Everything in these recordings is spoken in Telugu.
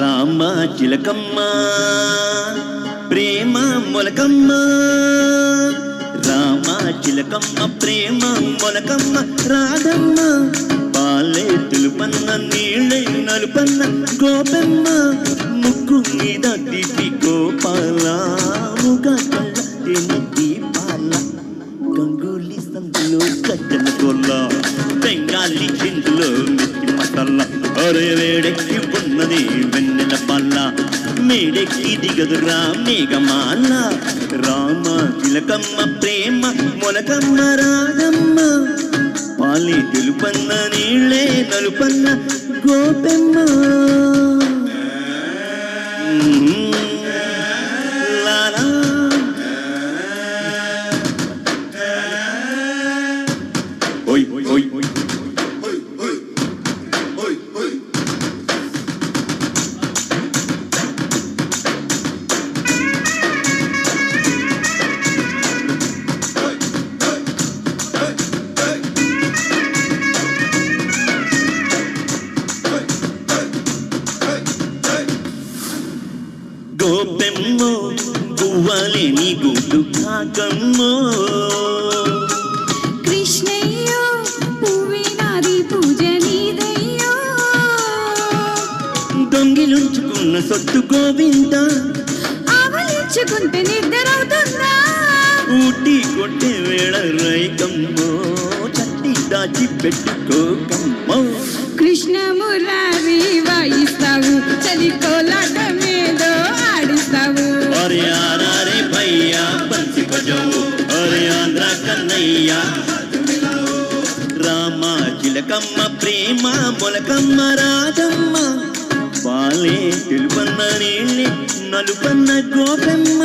రామ చిలకమ్మ ప్రేమ మొలకమ్మ, రామ చిలకమ్మ ప్రేమ మొలకమ్మ రాధమ్మ, పాలే తెలుపన్న నీళ్ళే నలుపన్న గోపెమ్మ, ముక్కు మీద తీపి గోపాల, ముగ కళ్ళ తేనె దీపాల, గంగూలీ సందులో గజ్జల గొల్ల, బెంగాలీ చిందులో మిర్చి మసాల, అరే వేడెక్కి ఉన్నది వెన్నెల పల్ల, మేడెక్కి దిగదురా మేఘమాల, రామ చిలకమ్మ ప్రేమ మొలకమ్మ రాధమ్మ, పాలే తెలుపన్న నీళ్ళే నలుపన్న గోపెమ్మ. లాలా ఓయ్ ఓయ్ గోపెమ్మో గువ్వలే నీ గుడ్డు కాకమ్మో, కృష్ణయ్యో పువ్వినాది పూజ నీదయ్యో, దొంగిలుంచుకున్న సొత్తు గోవింద, ఆవలించుకుంటే నిద్రవుతుందా, ఊటి కొట్టే వేళ రైకమ్మో, చట్టి దాచి పెట్టుకోకమ్మో, కృష్ణ మురారి వాయిస్తావు, చలి కోలాటమేదో ఆడిస్తావు, అరే ఆరే భయ్యా బంతి బజావు, అరే ఆంధ్ర కన్నయ్యా, రామ చిలకమ్మ ప్రేమ మొలకమ్మ రాధమ్మ, పాలే తెలుపన్న నీళ్ళే నలుపన్న గోపెమ్మ.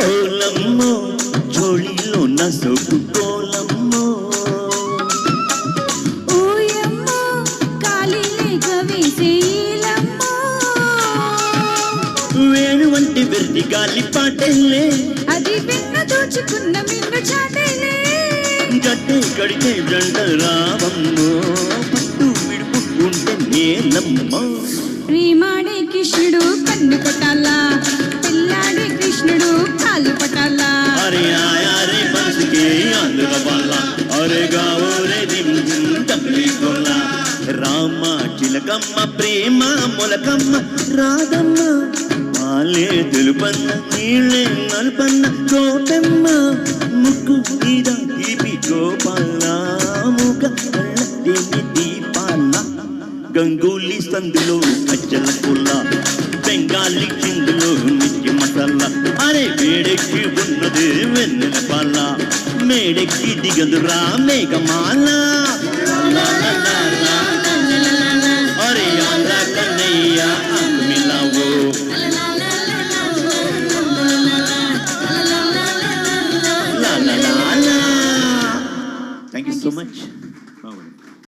ఓలమ్మో జోళిలో నా సొట్టు కోలమ్మో, ఓయమ్మో కాలి లేక వేసేలమ్మో, వేణు వంటి వెర్రి గాలి పాటెల్లే, అది వెన్న దోచుకున్న మిన్ను చాటలే, గట్టే కడితే జంట రావమ్మో, పట్టు విడుపు ఉంటే నేలమ్మో, ప్రేమాడే కృష్ణుడు కన్ను కొట్టాలా, పిల్లాడే కృష్ణుడు కాలు పట్టాలా, అరే ఆయారే బన్సుకే ఆంధ్ర వాళ్ళ, అరే గావోరే దిమ్ దిమ్ డబ్లి గొల్ల, రామ చిలకమ్మ ప్రేమ మొలకమ్మ రాధమ్మ, పాలే తెలుపన్న నీళ్ళే నలుపన్న గోపెమ్మ, ముక్కు మీద తీపి గోపాల, ముగ కళ్ళ తేనె దీపాల, గంగూలీ సందులో గజ్జల గొల్ల, బెంగాలీ చిందులో మిర్చి మసాల, అరే వేడెక్కి ఉన్నది వెన్నెల పాల, మేడెక్కి దిగదురా మేఘమాల, అరే Andhra Kannayya మిలావో. Thank you so much.